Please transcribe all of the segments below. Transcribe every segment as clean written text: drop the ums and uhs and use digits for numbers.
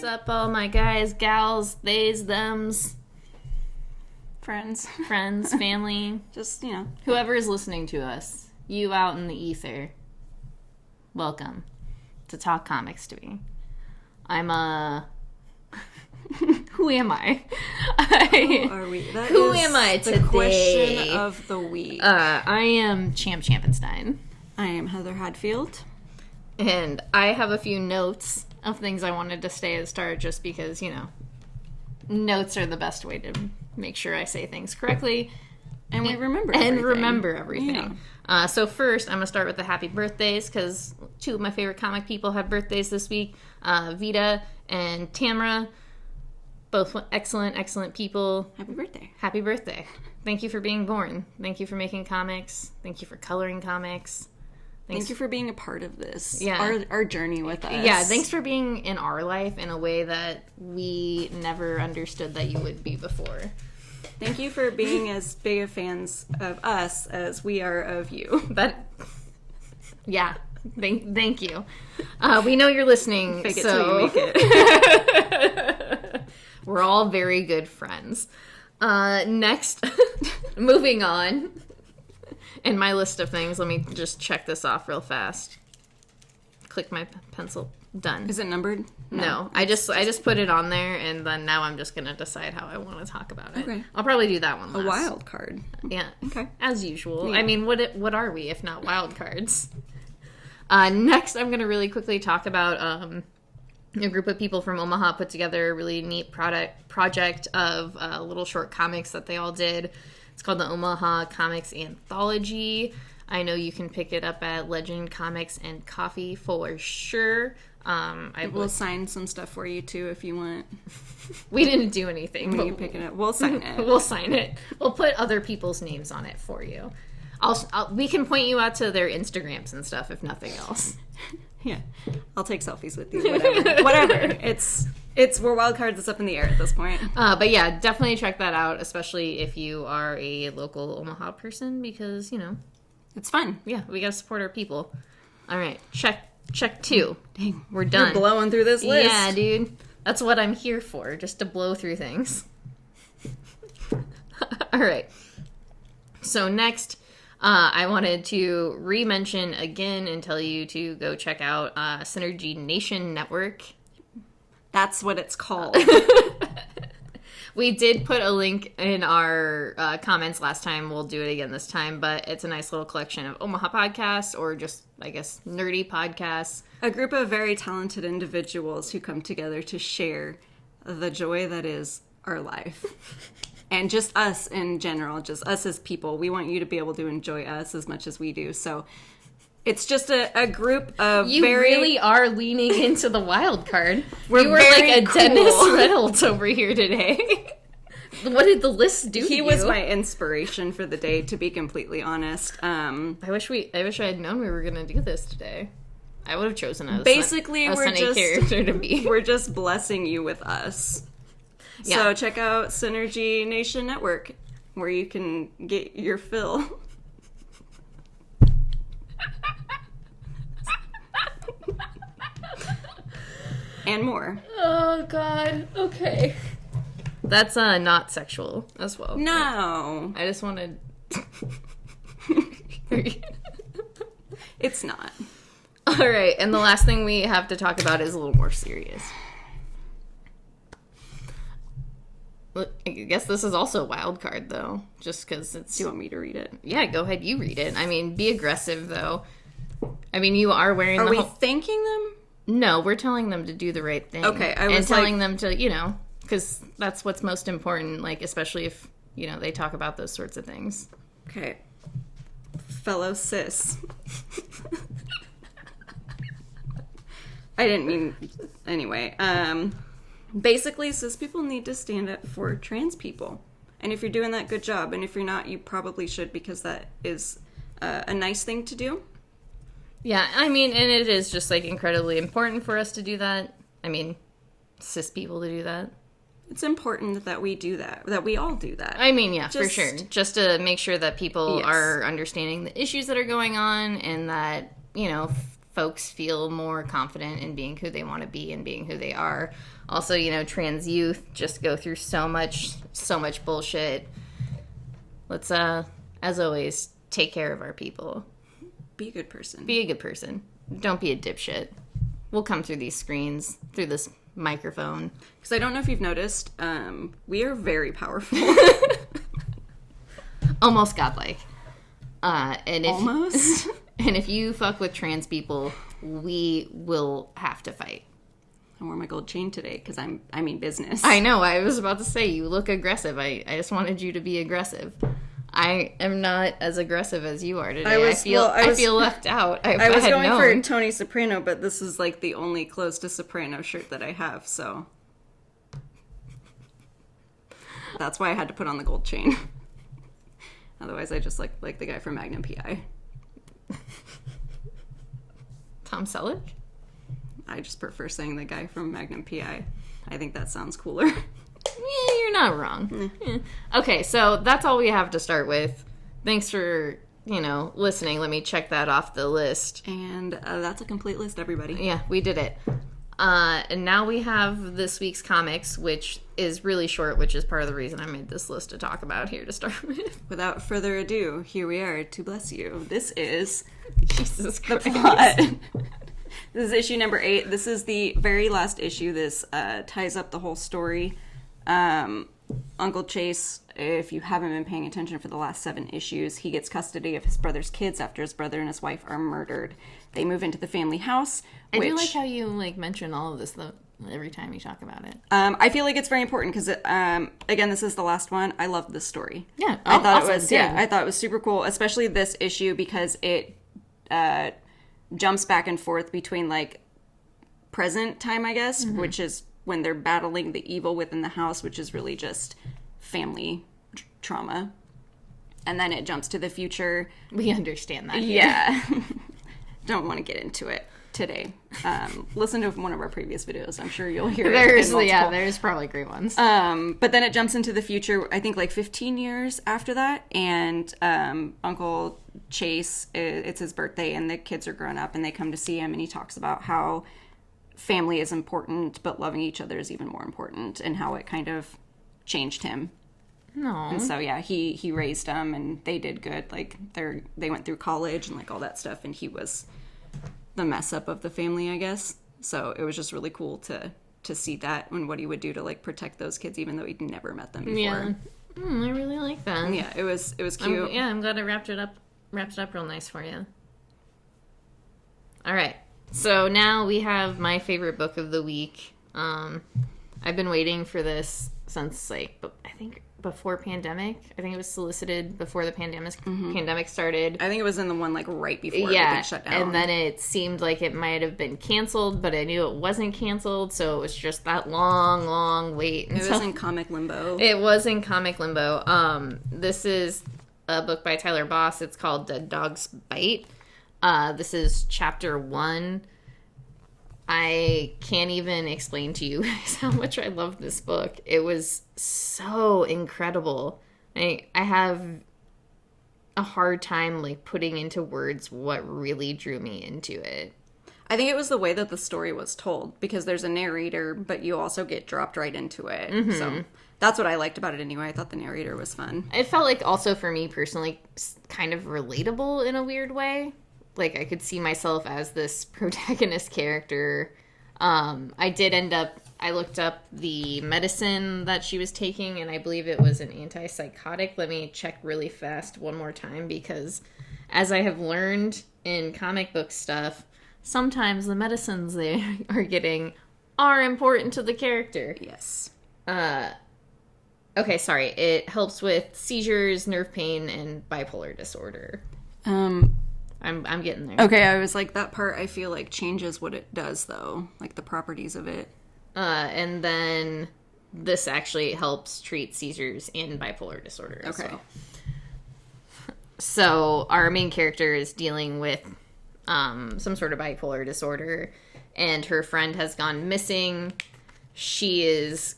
What's up, all my guys, gals, theys, thems, friends, family, just, whoever is listening to us, you out in the ether, welcome to Talk Comics to Me. Who am I? Who are we? Who am I today? The question of the week. I am Champenstein. I am Heather Hadfield. And I have a few notes of things I wanted to say at the start just because, notes are the best way to make sure I say things correctly. And we remember everything. Yeah. So first, I'm going to start with the happy birthdays because two of my favorite comic people have birthdays this week. Vita and Tamra, both excellent people. Happy birthday. Happy birthday. Thank you for being born. Thank you for making comics. Thank you for coloring comics. Thank you for being a part of this. Yeah. Our journey with us. Yeah, thanks for being in our life in a way that we never understood that you would be before. Thank you for being as big of fans of us as we are of you. Thank you. We know you're listening, Fake it so till you make it. We're all very good friends. Next, moving on. In my list of things, let me just check this off real fast. Click my pencil. Done. Is it numbered? No. I just put it on there, and then now I'm just going to decide how I want to talk about it. Okay. I'll probably do that one last. A wild card. Yeah. Okay. As usual. Yeah. I mean, what are we if not wild cards? Next, I'm going to really quickly talk about a group of people from Omaha put together a really neat project of little short comics that they all did. It's called the Omaha Comics Anthology. I know you can pick it up at Legend Comics and Coffee for sure. We'll sign some stuff for you too if you want. We didn't do anything. When you pick it up, we'll sign it. We'll sign it. We'll put other people's names on it for you. We can point you out to their Instagrams and stuff if nothing else. Yeah, I'll take selfies with you. Whatever. We're wild cards. It's up in the air at this point. But yeah, definitely check that out, especially if you are a local Omaha person, because it's fun. Yeah, we gotta support our people. All right, check 2. Dang, we're done. You're blowing through this list. Yeah, dude, that's what I'm here for, just to blow through things. All right. So next. I wanted to re-mention again and tell you to go check out Synergy Nation Network. That's what it's called. We did put a link in our comments last time. We'll do it again this time, but it's a nice little collection of Omaha podcasts, or just, I guess, nerdy podcasts. A group of very talented individuals who come together to share the joy that is our life. And just us in general, just us as people. We want you to be able to enjoy us as much as we do. So it's just a group of You really are leaning into the wild card. You were like a cool Dennis Reynolds over here today. What did the list do to you? He was my inspiration for the day, to be completely honest. I wish I had known we were going to do this today. I would have chosen a Basically, character to be. We're just blessing you with us. Yeah. So check out Synergy Nation Network, where you can get your fill. And more. Oh, God. Okay. That's not sexual as well. No. I just wanted... It's not. All right, and the last thing we have to talk about is a little more serious. I guess this is also a wild card, though, just because it's... Do you want me to read it? Yeah, go ahead, you read it. I mean, be aggressive, though. I mean, you are wearing Are we thanking them? No, we're telling them to do the right thing. Okay, and telling them to, because that's what's most important, like, especially if, they talk about those sorts of things. Okay. Fellow cis. I didn't mean... Anyway, basically, cis people need to stand up for trans people. And if you're doing that, good job. And if you're not, you probably should, because that is a nice thing to do. Yeah, I mean, and it is just, like, incredibly important for us to do that. I mean, cis people to do that. It's important that we do that we all do that. I mean, yeah, for sure. Just to make sure that people are understanding the issues that are going on, and that, folks feel more confident in being who they want to be and being who they are. Also, you know, trans youth just go through so much bullshit. Let's, as always, take care of our people. Be a good person. Be a good person. Don't be a dipshit. We'll come through these screens, through this microphone. Because I don't know if you've noticed, we are very powerful. Almost godlike. And if, Almost? And if you fuck with trans people, we will have to fight. I wore my gold chain today because I mean business. I know. I was about to say, you look aggressive. I just wanted you to be aggressive. I am not as aggressive as you are today. I feel left out. I was going for Tony Soprano, but this is like the only close to soprano shirt that I have, so that's why I had to put on the gold chain. Otherwise, I just like the guy from Magnum PI. Tom Selleck? I just prefer saying the guy from Magnum PI. I think that sounds cooler. Yeah, you're not wrong. Yeah. Okay, so that's all we have to start with. Thanks for, listening. Let me check that off the list. And that's a complete list, everybody. Yeah, we did it. And now we have this week's comics, which is really short, which is part of the reason I made this list to talk about here to start with. Without further ado, here we are to bless you. This is Jesus Christ. The plot. This is issue number 8. This is the very last issue. This ties up the whole story. Uncle Chase, if you haven't been paying attention for the last 7 issues, he gets custody of his brother's kids after his brother and his wife are murdered. They move into the family house. I do like how you mention all of this though every time you talk about it. I feel like it's very important because again, this is the last one. I loved this story. Yeah, I thought it was I thought it was super cool, especially this issue because it jumps back and forth between like present time, I guess, which is when they're battling the evil within the house, which is really just family trauma. And then it jumps to the future. We understand that. Yeah. Don't want to get into it today. Listen to one of our previous videos. I'm sure you'll hear it. There's probably great ones. But then it jumps into the future, I think like 15 years after that. And Uncle Chase, it's his birthday and the kids are grown up and they come to see him and he talks about how family is important, but loving each other is even more important, and how it kind of changed him. No. And so yeah, he raised them, and they did good. Like they went through college and like all that stuff, and he was the mess up of the family, I guess. So it was just really cool to see that and what he would do to like protect those kids, even though he'd never met them before. Yeah, I really like that. Yeah, it was cute. I'm glad I wrapped it up real nice for you. All right. So now we have my favorite book of the week. I've been waiting for this since, I think before pandemic. I think it was solicited before the pandemic started. I think it was in the one, right before everything shut down. And then it seemed like it might have been canceled, but I knew it wasn't canceled, so it was just that long, long wait. It was in comic limbo. It was in comic limbo. This is a book by Tyler Boss. It's called Dead Dog's Bite. This is chapter 1. I can't even explain to you guys how much I love this book. It was so incredible. I have a hard time putting into words what really drew me into it. I think it was the way that the story was told, because there's a narrator, but you also get dropped right into it. Mm-hmm. So that's what I liked about it anyway. I thought the narrator was fun. It felt like also for me personally kind of relatable in a weird way. I could see myself as this protagonist character. I looked up the medicine that she was taking, and I believe it was an antipsychotic. Let me check really fast one more time, because as I have learned in comic book stuff, sometimes the medicines they are getting are important to the character. Yes. Okay, sorry. It helps with seizures, nerve pain, and bipolar disorder. I'm getting there. Okay, I was like, that part I feel like changes what it does, though. The properties of it. And then this actually helps treat seizures and bipolar disorder as well. So our main character is dealing with some sort of bipolar disorder, and her friend has gone missing. She is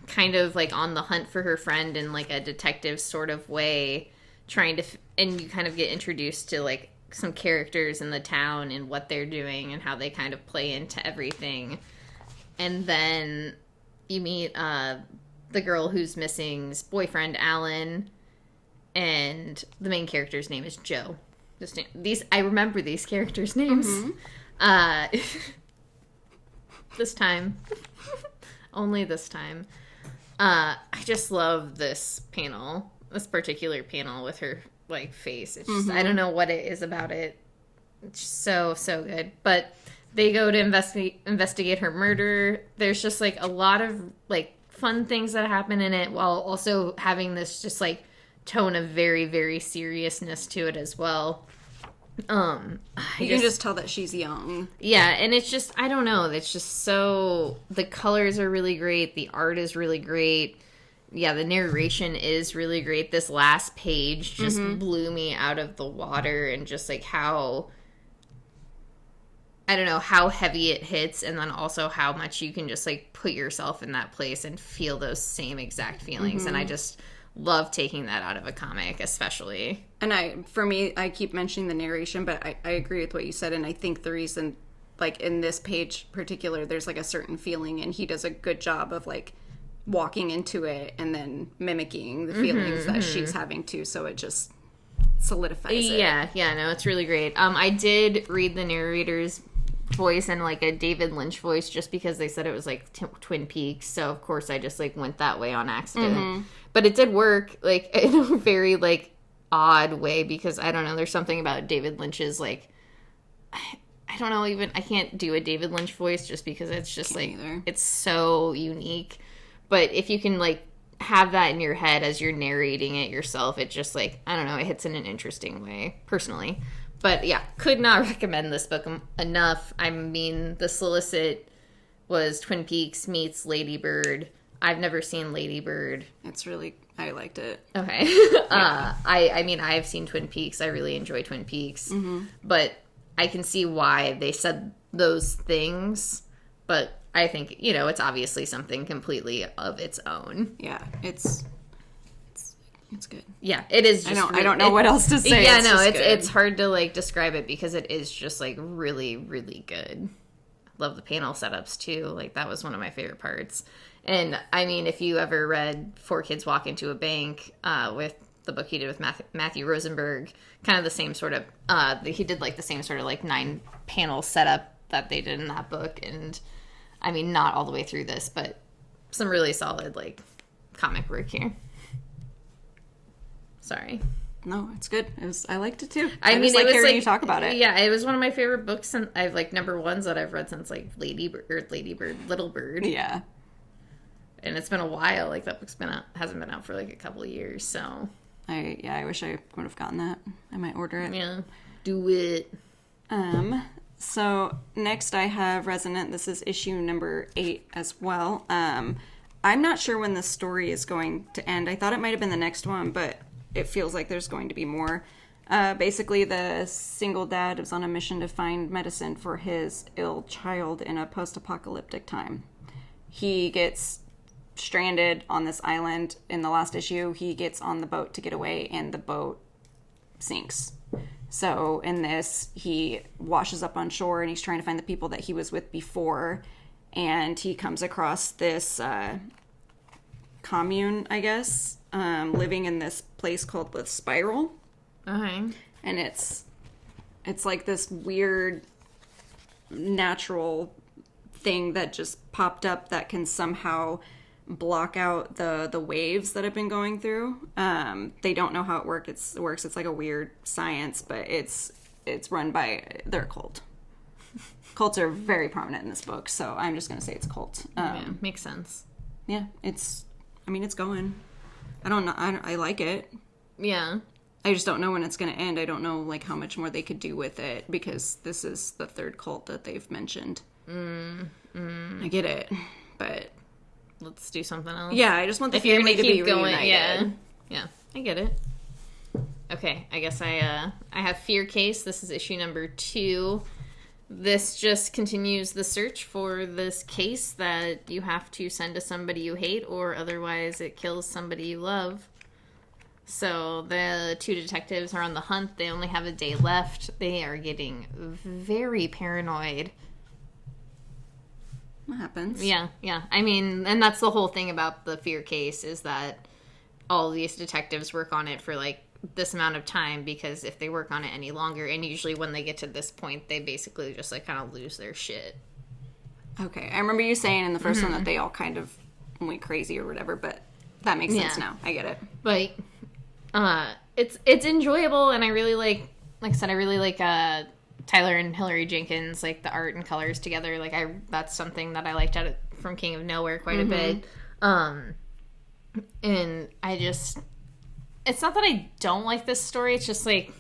kind of on the hunt for her friend in a detective sort of way, trying to... and you kind of get introduced to some characters in the town and what they're doing and how they kind of play into everything. And then you meet the girl who's missing's boyfriend, Alan, and the main character's name is Joe. I remember these characters' names. Mm-hmm. This time. Only this time. I just love this particular panel with her, like, face. It's just, I don't know what it is about it. It's just so, so good. But they go to investigate her murder. There's just, like, a lot of, like, fun things that happen in it while also having this just, like, tone of very, very seriousness to it as well. You can just tell that she's young. Yeah, and it's just, I don't know, it's just so, the colors are really great, the art is really great, yeah, the narration is really great. This last page just blew me out of the water, and just, like, how, I don't know, how heavy it hits, and then also how much you can just, like, put yourself in that place and feel those same exact feelings, and I just love taking that out of a comic, especially. And for me, I keep mentioning the narration, but I agree with what you said, and I think the reason, like, in this page particular, there's, like, a certain feeling, and he does a good job of, like, walking into it and then mimicking the feelings that she's having too, so it just solidifies it. Yeah, no, it's really great. I did read the narrator's voice in, like, a David Lynch voice just because they said it was, like, Twin Peaks, so of course I just, like, went that way on accident. But it did work, like, in a very, like, odd way, because I don't know, there's something about David Lynch's, like, I don't know, even I can't do a David Lynch voice just because it's just like it's so unique. But if you can, like, have that in your head as you're narrating it yourself, it just, like, I don't know, it hits in an interesting way personally. But yeah, could not recommend this book enough. I mean, the solicit was Twin Peaks meets Lady Bird. I've never seen Lady Bird. I liked it. Okay. I mean, I have seen Twin Peaks. I really enjoy Twin Peaks. But I can see why they said those things. But I think, you know, it's obviously something completely of its own. Yeah, it's good. Yeah, it is just I don't know what else to say. Yeah, no, it's hard to, like, describe it because it is just, like, really, really good. Love the panel setups, too. Like, that was one of my favorite parts. And, I mean, if you ever read Four Kids Walk Into a Bank, with the book he did with Matthew Rosenberg, kind of the same sort of, he did, like, the same sort of, like, 9-panel setup that they did in that book. And, I mean, not all the way through this, but some really solid, like, comic work here. Sorry. No, it's good. I liked it too. I mean, just like hearing you talk about it. Yeah, it was one of my favorite books, and I've, like, number ones that I've read since, like, Little Bird. Yeah. And it's been a while. Like, that book's hasn't been out for, like, a couple of years, so. I wish I would have gotten that. I might order it. Yeah. Do it. So next I have Resonant. This is issue number 8 as well. I'm not sure when the story is going to end. I thought it might have been the next one, but it feels like there's going to be more. Basically, the single dad is on a mission to find medicine for his ill child in a post-apocalyptic time. He gets stranded on this island. In the last issue, he gets on the boat to get away, and the boat sinks. So in this, he washes up on shore, and he's trying to find the people that he was with before, and he comes across this commune, I guess, living in this place called the Spiral. Okay. And it's like this weird natural thing that just popped up that can somehow block out the waves that have been going through. They don't know how it works. It's like a weird science, but it's run by their cult. Cults are very prominent in this book, so I'm just going to say it's cult. Yeah, makes sense. Yeah, it's going. I don't know. I like it. Yeah. I just don't know when it's going to end. I don't know, like, how much more they could do with it, because this is the third cult that they've mentioned. I get it, but let's do something else. Yeah, I just want the family to be going. reunited. Yeah, I get it. Okay, I guess I have Fear Case. This is issue number 2. This just continues the search for this case that you have to send to somebody you hate, or otherwise it kills somebody you love. So the two detectives are on the hunt. They only have a day left. They are getting very paranoid. What happens? Yeah. I mean, and that's the whole thing about the fear case is that all these detectives work on it for, like, this amount of time, because if they work on it any longer, and usually when they get to this point, they basically just, like, kind of lose their shit. Okay. I remember you saying in the first one that they all kind of went crazy or whatever, but that makes sense now. I get it. But, it's enjoyable, and I really like I said, I really like, Tyler and Hilary Jenkins, like, the art and colors together. Like, that's something that I liked from King of Nowhere quite a bit. And I just... It's not that I don't like this story, it's just, like...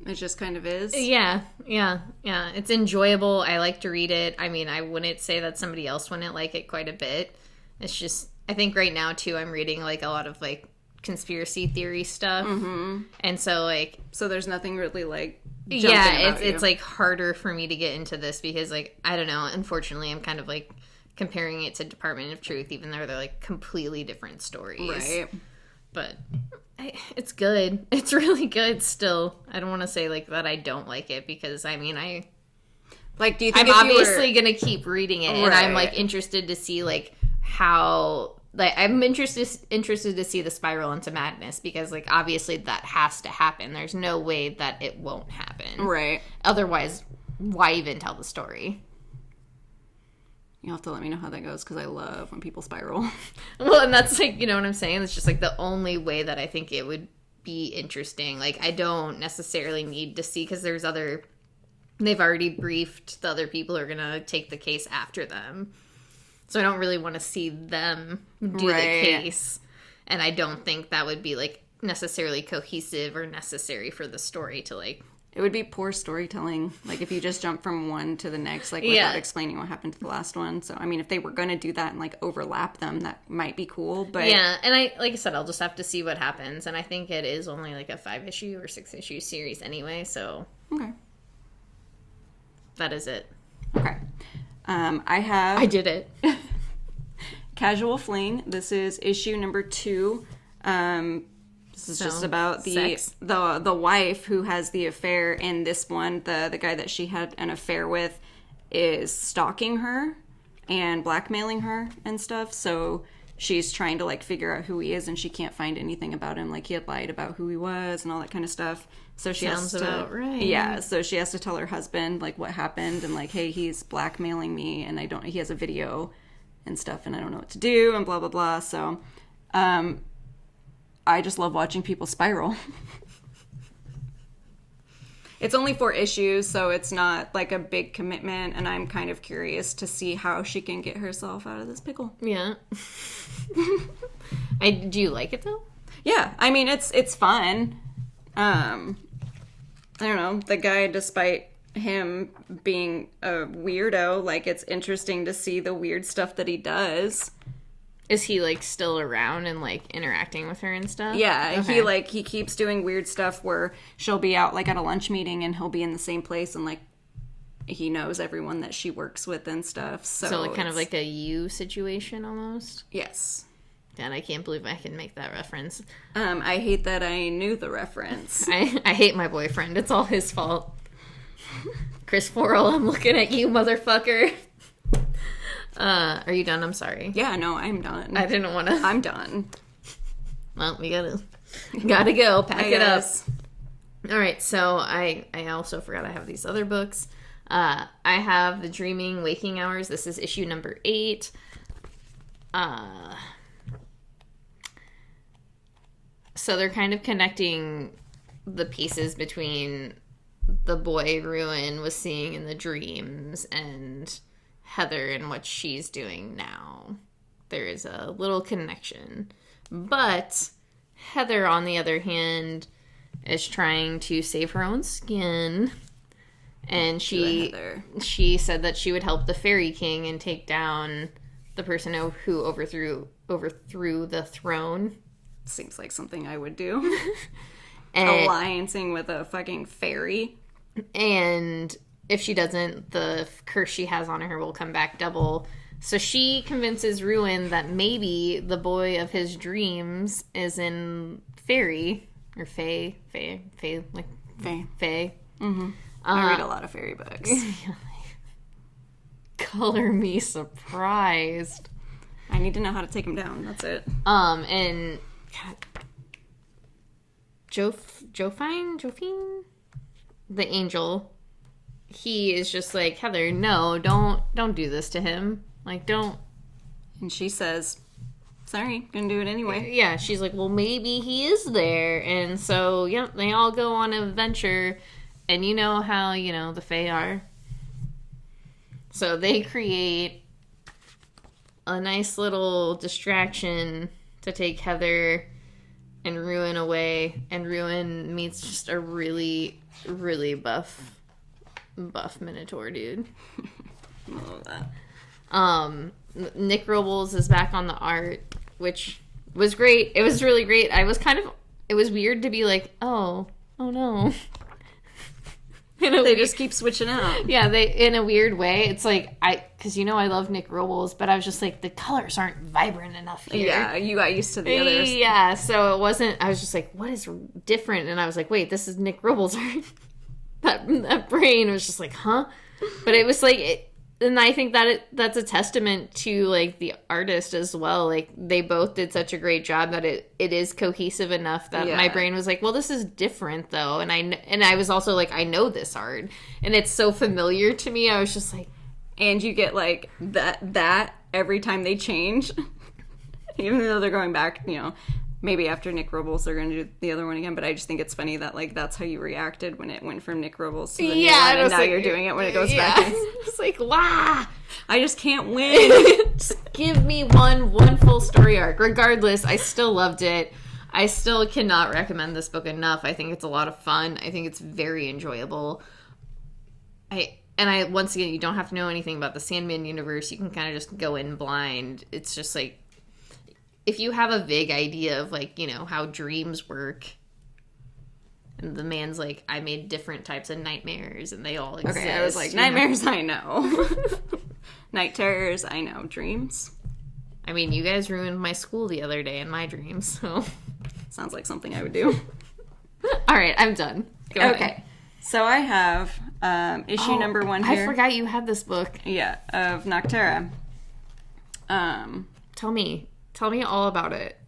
It just kind of is? Yeah. It's enjoyable. I like to read it. I mean, I wouldn't say that somebody else wouldn't like it quite a bit. It's just... I think right now, too, I'm reading, like, a lot of, like, conspiracy theory stuff. And so, like... So there's nothing really, like... It's like harder for me to get into this because, like, I don't know, unfortunately I'm kind of like comparing it to Department of Truth, even though they're like completely different stories. Right. But it's good. It's really good still. I don't want to say like that I don't like it, because I mean do you think I'm obviously gonna keep reading it, and I'm like interested to see like how... Like, I'm interested to see the spiral into madness, because, like, obviously that has to happen. There's no way that it won't happen. Right. Otherwise, why even tell the story? You'll have to let me know how that goes, because I love when people spiral. Well, and that's, like, you know what I'm saying? It's just, like, the only way that I think it would be interesting. Like, I don't necessarily need to see, because there's other... They've already briefed the other people who are going to take the case after them. So I don't really want to see them do the case. And I don't think that would be, like, necessarily cohesive or necessary for the story to, like... It would be poor storytelling, like, if you just jump from one to the next, like, without explaining what happened to the last one. So, I mean, if they were going to do that and, like, overlap them, that might be cool, but... Yeah, and like I said, I'll just have to see what happens. And I think it is only, like, a 5-issue or 6-issue series anyway, so... Okay. That is it. Okay. I did it. Casual Fling. This is issue number 2. This is just about the wife who has the affair, and this one, the guy that she had an affair with, is stalking her and blackmailing her and stuff. So she's trying to like figure out who he is, and she can't find anything about him. Like, he had lied about who he was and all that kind of stuff. So she Sounds has to, about right. Yeah, so she has to tell her husband like what happened, and like, hey, he's blackmailing me, and he has a video and stuff, and I don't know what to do, and blah blah blah. So I just love watching people spiral. It's only 4 issues, so it's not like a big commitment, and I'm kind of curious to see how she can get herself out of this pickle. Yeah. Do you like it though? Yeah, I mean, it's fun. I don't know, the guy, despite him being a weirdo, like, it's interesting to see the weird stuff that he does. Is he, like, still around and, like, interacting with her and stuff? Yeah, okay. He keeps doing weird stuff where she'll be out, like, at a lunch meeting, and he'll be in the same place, and, like, he knows everyone that she works with and stuff. So like, kind of like a you situation, almost? Yes. God, I can't believe I can make that reference. I hate that I knew the reference. I hate my boyfriend. It's all his fault. Chris Forrell, I'm looking at you, motherfucker. Are you done? I'm sorry. Yeah, no, I'm done. I didn't want to. I'm done. Well, we gotta go. Pack it up. All right, so I also forgot I have these other books. I have The Dreaming Waking Hours. This is issue number 8. So they're kind of connecting the pieces between the boy Ruin was seeing in the dreams and Heather and what she's doing now. There is a little connection. But Heather, on the other hand, is trying to save her own skin. And she said that she would help the Fairy King and take down the person who overthrew the throne. Seems like something I would do. Alliancing with a fucking fairy. And if she doesn't, the curse she has on her will come back double. So she convinces Ruin that maybe the boy of his dreams is in fairy or fae, like fae. Mm-hmm. I read a lot of fairy books. Color me surprised. I need to know how to take him down. That's it. And Jophine, the angel, he is just like, Heather, no, don't do this to him. Like, don't. And she says, sorry, gonna do it anyway. Yeah, she's like, well, maybe he is there. And so, yeah, they all go on an adventure. And you know how, the Fae are. So they create a nice little distraction to take Heather and Ruin away. And Ruin meets just a really, really buff Minotaur dude. I love that. Nick Robles is back on the art, which was great. It was really great. It was weird to be like, oh no. They just keep switching out. Yeah, in a weird way. It's like, because I love Nick Robles, but I was just like, the colors aren't vibrant enough here. Yeah, you got used to the others. Yeah, so it wasn't, I was just like, what is different? And I was like, wait, this is Nick Robles' art. that brain was just like, huh? But it was like, and I think that's a testament to, like, the artist as well. Like, they both did such a great job that it is cohesive enough that my brain was like, well, this is different, though. And I was also like, I know this art. And it's so familiar to me. I was just like... And you get, like, that every time they change. Even though they're going back, maybe after Nick Robles, they're going to do the other one again. But I just think it's funny that, like, that's how you reacted when it went from Nick Robles to the new one. And now you're doing it when it goes back. It's like, wow. I just can't win. Just give me one full story arc. Regardless, I still loved it. I still cannot recommend this book enough. I think it's a lot of fun. I think it's very enjoyable. Once again, you don't have to know anything about the Sandman universe. You can kind of just go in blind. It's just like, if you have a vague idea of, like, how dreams work, and the man's like, I made different types of nightmares, and they all exist. Okay, I was like, nightmares, I know. Night terrors, I know. Dreams? I mean, you guys ruined my school the other day in my dreams, so... Sounds like something I would do. All right, I'm done. Go ahead. Okay. So I have issue number 1 here. I forgot you had this book. Yeah, of Noctera. Tell me all about it.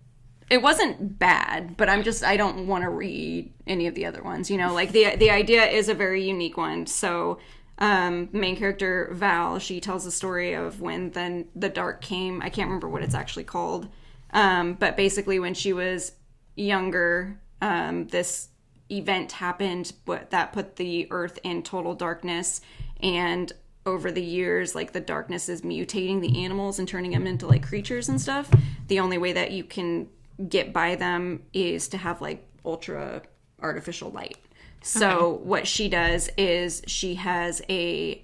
It wasn't bad, but I don't want to read any of the other ones. Like the idea is a very unique one. So main character Val, she tells the story of when the dark came. I can't remember what it's actually called. But basically when she was younger, this event happened that put the earth in total darkness, and over the years, like, the darkness is mutating the animals and turning them into, like, creatures and stuff. The only way that you can get by them is to have, like, ultra artificial light. So what she does is she has a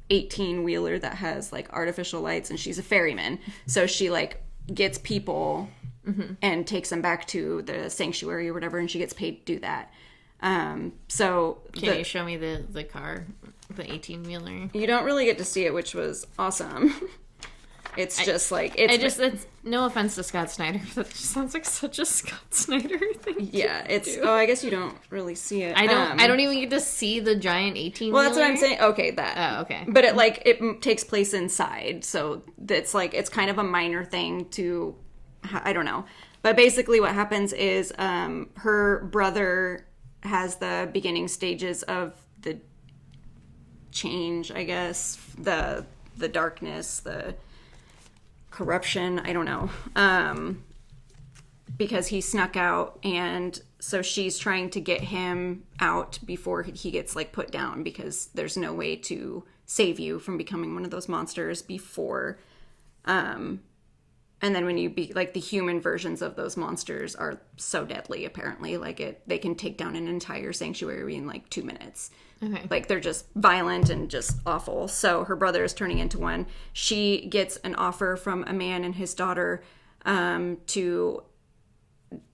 18-wheeler that has, like, artificial lights, and she's a ferryman. So she, like, gets people and takes them back to the sanctuary or whatever, and she gets paid to do that. Can you show me the car, the 18-wheeler? You don't really get to see it, which was awesome. It's no offense to Scott Snyder, but it just sounds like such a Scott Snyder thing. Yeah, I guess you don't really see it. I don't even get to see the giant 18-wheeler. Well, that's what I'm saying. Okay, that. Oh, okay. But it takes place inside, so it's kind of a minor thing to, I don't know. But basically what happens is her brother has the beginning stages of the change, I guess, the darkness, the corruption, I don't know, because he snuck out, and so she's trying to get him out before he gets, like, put down, because there's no way to save you from becoming one of those monsters before, and then when you be, like, the human versions of those monsters are so deadly, apparently. Like, they can take down an entire sanctuary in, like, 2 minutes. Okay. Like, they're just violent and just awful. So her brother is turning into one. She gets an offer from a man and his daughter to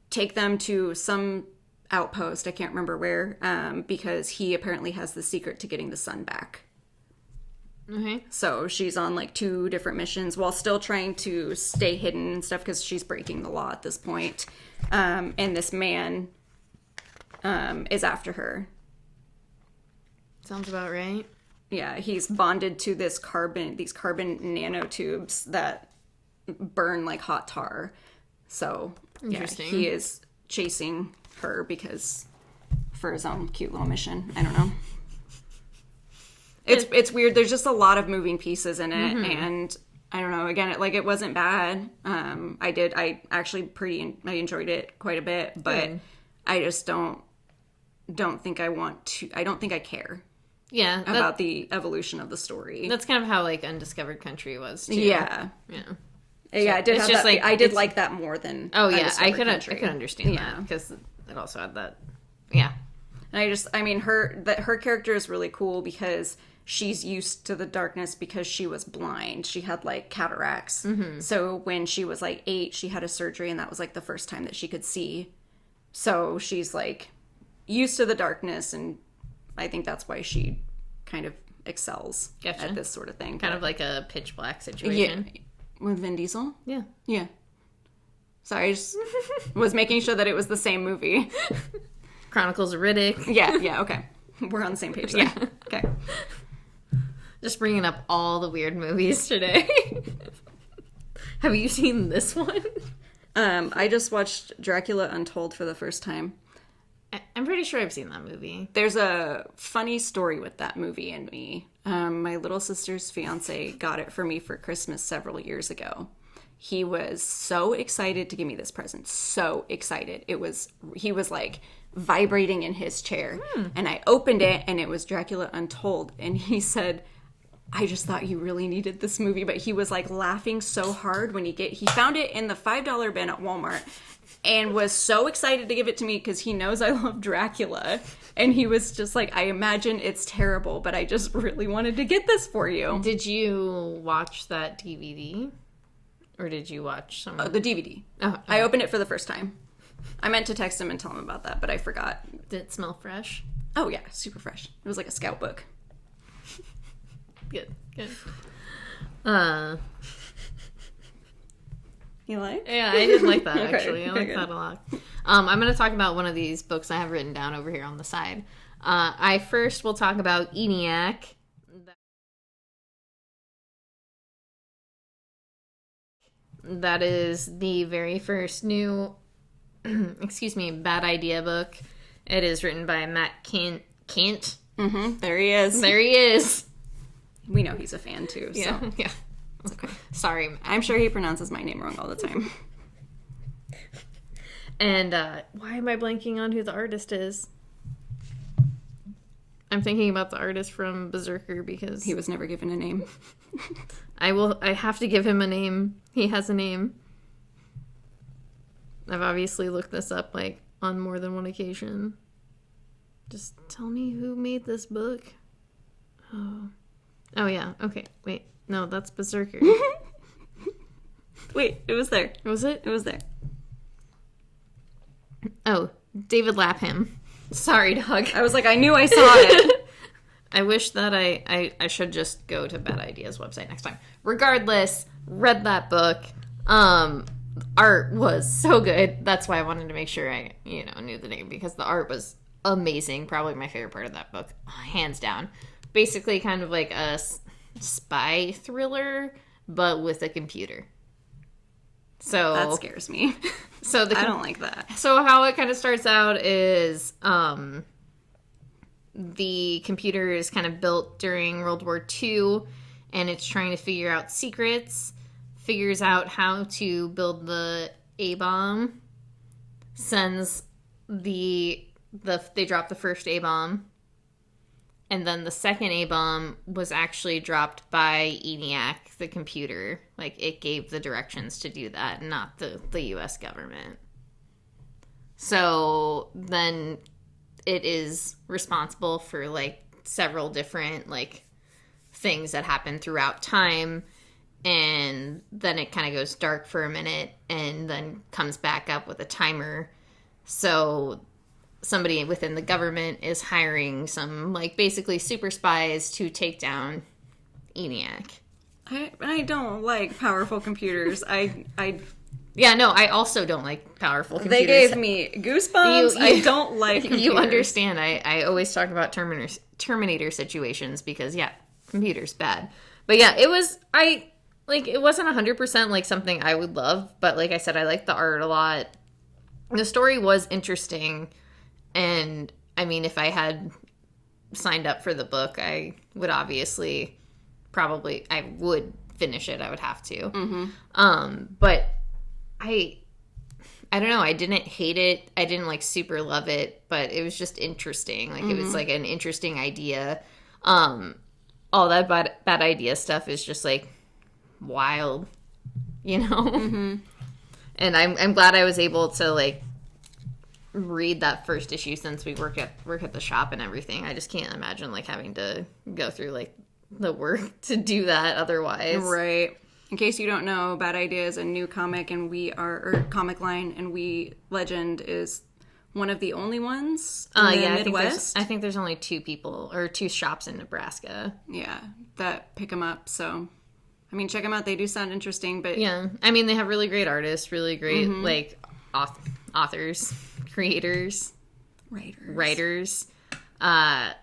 take them to some outpost. I can't remember where, because he apparently has the secret to getting the sun back. Okay. So she's on like 2 different missions while still trying to stay hidden and stuff because she's breaking the law at this point. And this man is after her. Sounds about right. Yeah, he's bonded to these carbon nanotubes that burn like hot tar. So yeah, he is chasing her for his own cute little mission. I don't know. It's weird. There's just a lot of moving pieces in it, and I don't know. Again, it wasn't bad. I enjoyed it quite a bit, but I just don't think I want to. I don't think I care. Yeah, about the evolution of the story. That's kind of how like Undiscovered Country was too. Yeah. Yeah, I did. It's just like I did like that more than. Oh yeah, I could understand that because it also had that. Yeah, and her character is really cool because she's used to the darkness because she was blind. She had like cataracts. So when she was like 8, she had a surgery, and that was like the first time that she could see. So she's like used to the darkness, and I think that's why she kind of excels at this sort of thing. Kind of like a Pitch Black situation. Yeah. With Vin Diesel? Yeah. Yeah. Sorry, I just was making sure that it was the same movie. Chronicles of Riddick. Yeah, okay. We're on the same page there. Yeah. Okay. Just bringing up all the weird movies today. Have you seen this one? I just watched Dracula Untold for the first time. I'm pretty sure I've seen that movie. There's a funny story with that movie and me. My little sister's fiance got it for me for Christmas several years ago. He was so excited to give me this present. So excited. He was like vibrating in his chair. And I opened it and it was Dracula Untold. And he said, I just thought you really needed this movie. But he was like laughing so hard when he found it in the $5 bin at Walmart. And was so excited to give it to me because he knows I love Dracula. And he was just like, I imagine it's terrible, but I just really wanted to get this for you. Did you watch that DVD? Or did you watch some? The DVD. Oh, okay. I opened it for the first time. I meant to text him and tell him about that, but I forgot. Did it smell fresh? Oh, yeah. Super fresh. It was like a scout book. Good. You like? Yeah, I did like that, actually. I like that a lot. I'm going to talk about one of these books I have written down over here on the side. I first will talk about Eniac. That is the very first new, bad idea book. It is written by Matt Kent. There he is. We know he's a fan, too. So. Yeah. Okay. Sorry. I'm sure he pronounces my name wrong all the time. And why am I blanking on who the artist is? I'm thinking about the artist from Berserker because... He was never given a name. I have to give him a name. He has a name. I've obviously looked this up, like, on more than one occasion. Just tell me who made this book. Oh yeah. Okay, wait. No, that's Berserker. Wait, it was there. Was it? It was there. Oh, David Lapham. Sorry, Doug. I was like, I knew I saw it. I wish that I should just go to Bad Ideas website next time. Regardless, read that book. Art was so good. That's why I wanted to make sure I, knew the name because the art was amazing. Probably my favorite part of that book, hands down. Basically kind of like a spy thriller, but with a computer. So that scares me. So I don't like that. So how it kind of starts out is the computer is kind of built during World War II, and it's trying to figure out secrets, figures out how to build the A-bomb, sends they drop the first A-bomb, and then the second A-bomb was actually dropped by Eniac, the computer. Like, it gave the directions to do that, not the U.S. government. So then it is responsible for, like, several different, like, things that happen throughout time. And then it kind of goes dark for a minute and then comes back up with a timer. So somebody within the government is hiring some, like, basically super spies to take down Eniac. I don't like powerful computers. Yeah, no, I also don't like powerful computers. They gave me goosebumps. I don't like computers. You understand. I always talk about Terminator situations because, yeah, computers, bad. But yeah, it wasn't 100% like something I would love, but like I said, I liked the art a lot. The story was interesting, and I mean, if I had signed up for the book, I would obviously I would finish it. I would have to. Mm-hmm. But I don't know. I didn't hate it. I didn't like super love it, but it was just interesting. Like, it was like an interesting idea. All that bad idea stuff is just like wild, you know? Mm-hmm. And I'm glad I was able to like read that first issue since we work at the shop and everything. I just can't imagine like having to go through like the work to do that otherwise. Right. In case you don't know, Bad Idea is a new comic, and comic line, and Legend is one of the only ones in the Midwest. I think there's only 2 people or 2 shops in Nebraska. Yeah, that pick them up. So, I mean, check them out. They do sound interesting, but yeah, I mean, they have really great artists, really great like authors, creators, writers, and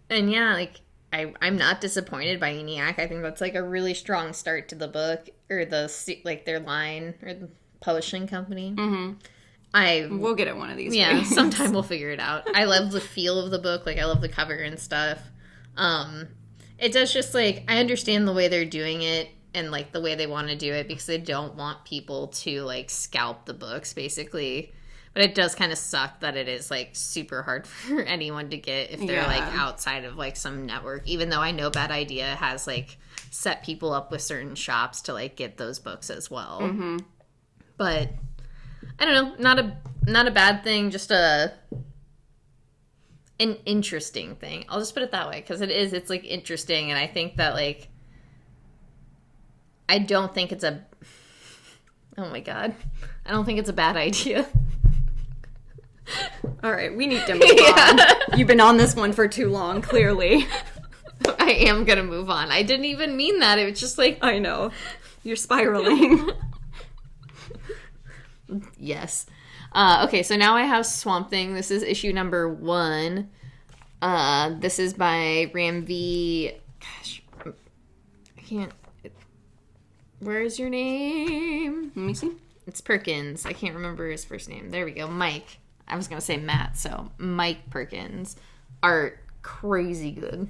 yeah, like. I'm not disappointed by Eniac. I think that's like a really strong start to the book, or their line, or the publishing company. Mm-hmm. We'll get it one of these days. Yeah, sometime we'll figure it out. I love the feel of the book. Like, I love the cover and stuff. It does just like, I understand the way they're doing it and like the way they want to do it, because they don't want people to like scalp the books, basically. But it does kind of suck that it is, like, super hard for anyone to get if they're, like, outside of, like, some network. Even though I know Bad Idea has, like, set people up with certain shops to, like, get those books as well. Mm-hmm. But, I don't know. Not a bad thing. Just an interesting thing. I'll just put it that way. Because it's, like, interesting. And I think that, like, I don't think it's a... Oh, my God. I don't think it's a bad idea. All right, we need to move on. You've been on this one for too long, clearly. I am going to move on. I didn't even mean that. It was just like... I know. You're spiraling. Yes. Okay, so now I have Swamp Thing. This is issue number 1. This is by Ram V. Gosh, I can't... Where is your name? Let me see. It's Perkins. I can't remember his first name. There we go. Mike. I was going to say Matt, so Mike Perkins. Art, crazy good.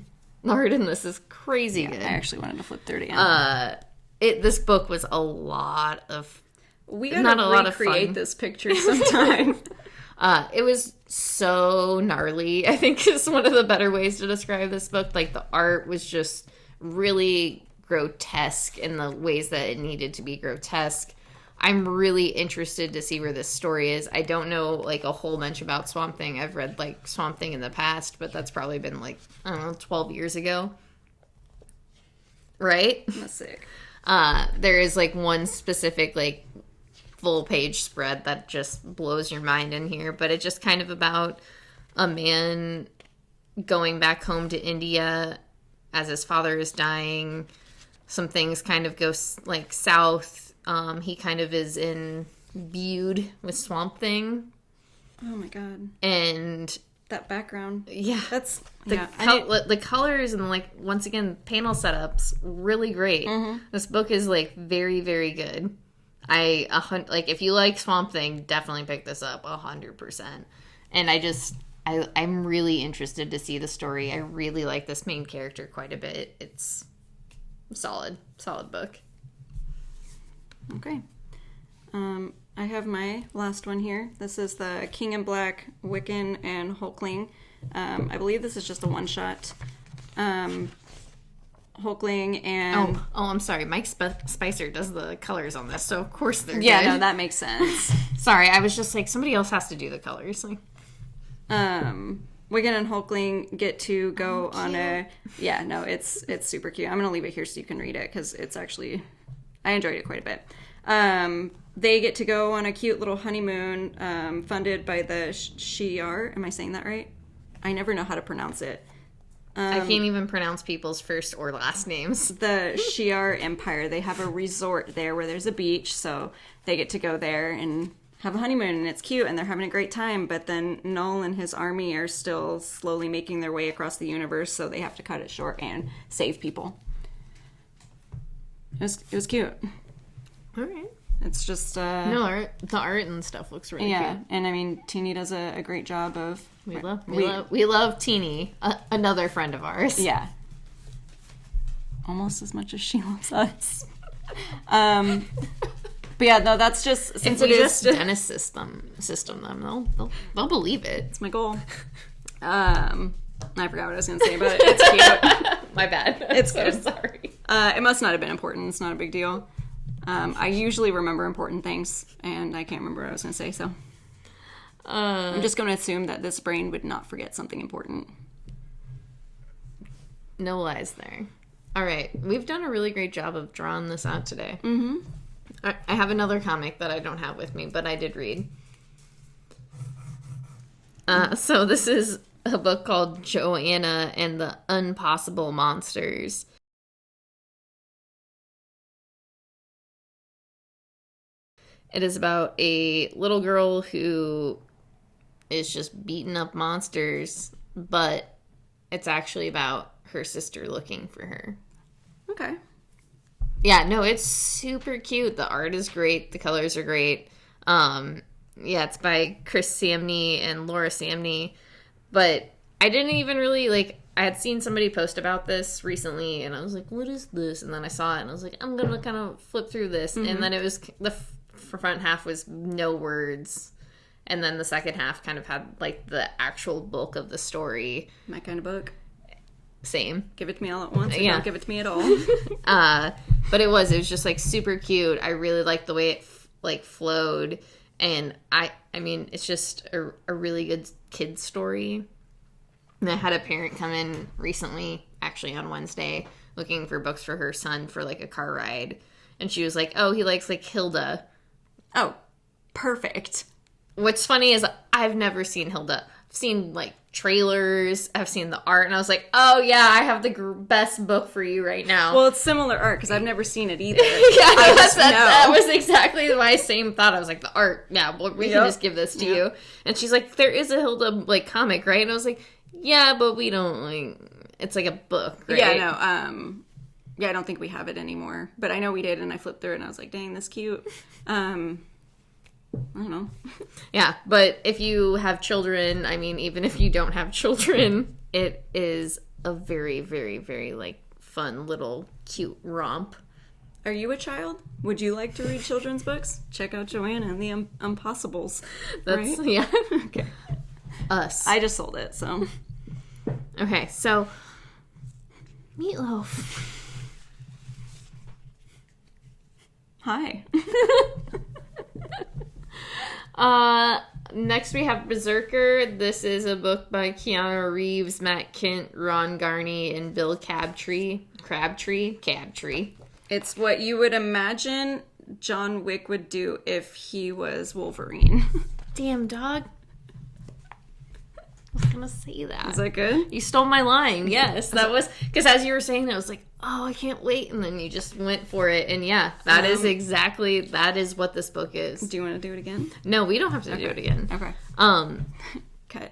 Art in this is crazy good. I actually wanted to flip through it again. This book was a lot of... We gotta recreate this picture sometime. It was so gnarly. I think is one of the better ways to describe this book. Like, the art was just really grotesque in the ways that it needed to be grotesque. I'm really interested to see where this story is. I don't know, like, a whole bunch about Swamp Thing. I've read, like, Swamp Thing in the past, but that's probably been, like, I don't know, 12 years ago. Right? That's sick. There is, like, one specific, like, full-page spread that just blows your mind in here, but it's just kind of about a man going back home to India as his father is dying. Some things kind of go, like, south. He kind of is imbued with Swamp Thing. Oh my god. And that background. Yeah. That's the colors and, like, once again, panel setups, really great. Mm-hmm. This book is, like, very, very good. Like, if you like Swamp Thing, definitely pick this up 100%. And I'm really interested to see the story. I really like this main character quite a bit. It's solid book. Okay. I have my last one here. This is the King in Black, Wiccan, and Hulkling. I believe this is just a one-shot. Hulkling and... Oh, I'm sorry. Mike Spicer does the colors on this, so of course they're good. No, that makes sense. Sorry, I was just like, somebody else has to do the colors. Like, Wiccan and Hulkling get to go on a... Yeah, no, it's super cute. I'm going to leave it here so you can read it, because it's actually... I enjoyed it quite a bit. They get to go on a cute little honeymoon funded by the Shi'ar. Am I saying that right? I never know how to pronounce it. I can't even pronounce people's first or last names. The Shi'ar Empire, they have a resort there where there's a beach, so they get to go there and have a honeymoon, and it's cute, and they're having a great time, but then Null and his army are still slowly making their way across the universe, so they have to cut it short and save people. It was cute. All right. It's just... No, the art and stuff looks really cute. Yeah, and I mean, Teeny does a great job of... We love Teeny, another friend of ours. Yeah. Almost as much as she loves us. But yeah, no, that's just... Since if we it just is... Dennis system them, they'll believe it. It's my goal. I forgot what I was going to say, but it's cute. My bad. It's so good. Sorry. It must not have been important. It's not a big deal. I usually remember important things, and I can't remember what I was going to say, so... I'm just going to assume that this brain would not forget something important. No lies there. All right. We've done a really great job of drawing this out today. Mm-hmm. I have another comic that I don't have with me, but I did read. So this is a book called Joanna and the Unpossible Monsters. It is about a little girl who is just beating up monsters, but it's actually about her sister looking for her. Okay. Yeah, no, it's super cute. The art is great. The colors are great. Yeah, it's by Chris Samney and Laura Samney. But I didn't even really, I had seen somebody post about this recently, and I was like, what is this? And then I saw it, and I was like, I'm going to kind of flip through this. Mm-hmm. And then it was, the front half was no words. And then the second half kind of had, the actual bulk of the story. My kind of book. Same. Give it to me all at once, or yeah. don't give it to me at all. But it was just, super cute. I really liked the way it, flowed. And I mean, it's just a really good kid's story. And I had a parent come in recently, actually on Wednesday, looking for books for her son for, a car ride. And she was like, oh, he likes, Hilda. Oh, perfect. What's funny is I've never seen Hilda. I've seen, trailers. I've seen the art. And I was like, oh, yeah, I have the best book for you right now. Well, it's similar art because I've never seen it either. That was exactly my same thought. I was like, the art, yeah, well, we can just give this to you. And she's like, there is a Hilda, comic, right? And I was like, yeah, but we don't, it's like a book, right? Yeah, no, yeah, I don't think we have it anymore. But I know we did, and I flipped through it, and I was like, dang, that's cute. I don't know. Yeah, but if you have children, I mean, even if you don't have children, it is a very, very, very, fun little cute romp. Are you a child? Would you like to read children's books? Check out Joanna and the Unpossibles. That's, right? Yeah. Okay. Us. I just sold it, so. Okay, so, Meatloaf. Hi. Next we have Berserker. This is a book by Keanu Reeves, Matt Kent, Ron Garney, and Bill Crabtree. It's what you would imagine John Wick would do if he was Wolverine. Damn, dog. I was gonna say that. Is that good? You stole my line. Yes, that was because as you were saying that, I was like, oh, I can't wait, and then you just went for it, and yeah, that is what this book is. Do you want to do it again? No, we don't have to do it again. Okay. Cut.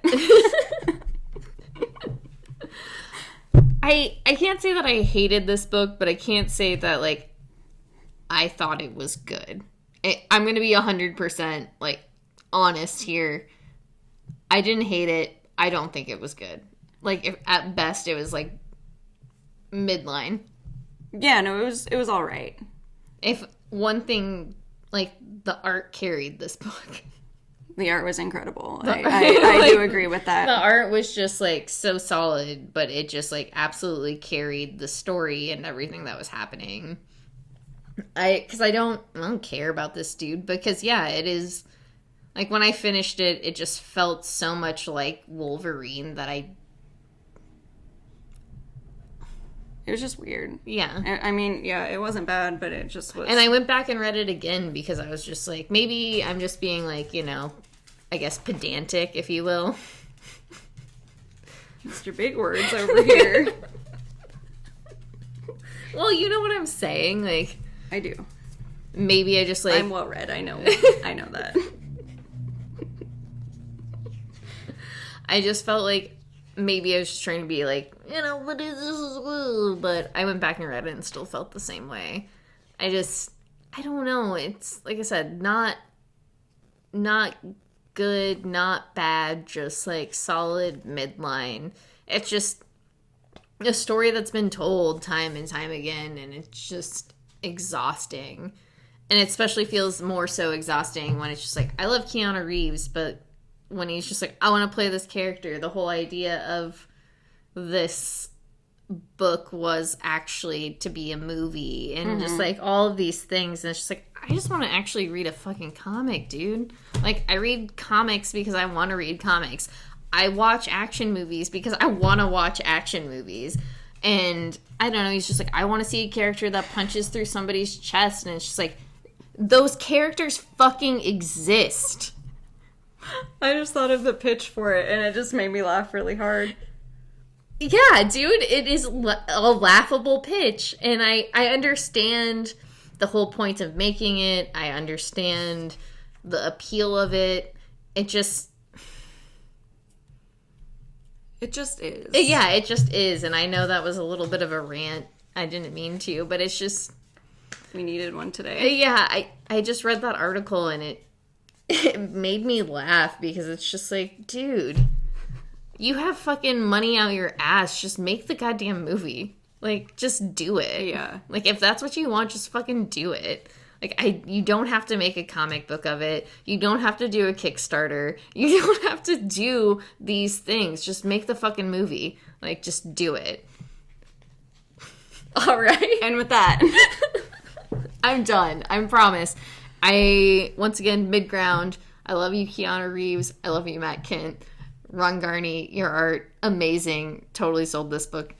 I can't say that I hated this book, but I can't say that I thought it was good. I'm gonna be 100% honest here. I didn't hate it. I don't think it was good. If at best it was midline. Yeah, no, it was all right. If one thing, the art carried this book. The art was incredible. I do agree with that. The art was just so solid, but it just absolutely carried the story and everything that was happening. Because I don't care about this dude because yeah, it is. When I finished it, it just felt so much like Wolverine that It was just weird. Yeah. I mean, yeah, it wasn't bad, but it just was... And I went back and read it again because I was just maybe I'm just being I guess pedantic, if you will. Mr. Big Words over here. Well, you know what I'm saying? Like, I do. Maybe I just, like... I'm well read, I know. I know that. I just felt like maybe I was just trying to be like, you know, what is this? But I went back and read it and still felt the same way. I don't know. It's, like I said, not good, not bad, just, like, solid midline. It's just a story that's been told time and time again, and it's just exhausting. And it especially feels more so exhausting when it's just like, I love Keanu Reeves, but when he's just like, I want to play this character, the whole idea of this book was actually to be a movie, and just, like, all of these things, and it's just like, I just want to actually read a fucking comic, dude. Like, I read comics because I want to read comics. I watch action movies because I want to watch action movies. And I don't know, he's just like, I want to see a character that punches through somebody's chest. And it's just like, those characters fucking exist. I just thought of the pitch for it, and it just made me laugh really hard. Yeah, dude, it is a laughable pitch. And I understand the whole point of making it. I understand the appeal of it. It just is. Yeah, it just is. And I know that was a little bit of a rant. I didn't mean to, but it's just... We needed one today. Yeah, I just read that article, and it made me laugh, because it's just like, dude, you have fucking money out your ass. Just make the goddamn movie. Like, just do it. Yeah. Like, if that's what you want, just fucking do it. Like, you don't have to make a comic book of it. You don't have to do a Kickstarter. You don't have to do these things. Just make the fucking movie. Like, just do it. All right. And with that, I'm done. I promise. Once again, mid-ground. I love you, Keanu Reeves. I love you, Matt Kent. Ron Garney, your art, amazing. Totally sold this book.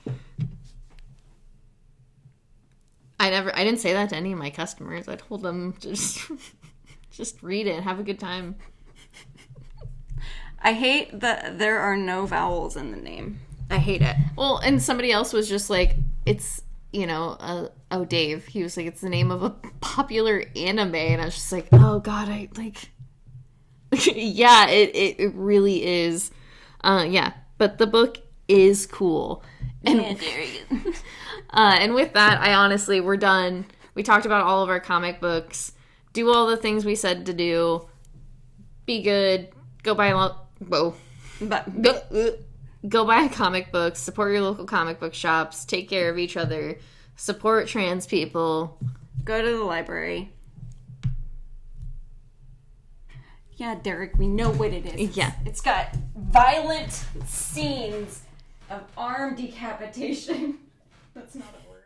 I didn't say that to any of my customers. I told them to just read it, have a good time. I hate that there are no vowels in the name. I hate it. Well, and somebody else was just like, it's, you know, Dave. He was like, it's the name of a popular anime. And I was just like, oh, God, I, like... Yeah, it really is. Yeah, but the book is cool. And, and with that, we're done. We talked about all of our comic books. Do all the things we said to do. Be good. Go buy go buy comic books. Support your local comic book shops. Take care of each other. Support trans people. Go to the library. Yeah, Derek, we know what it is. Yeah. It's got violent scenes of arm decapitation. That's not a word.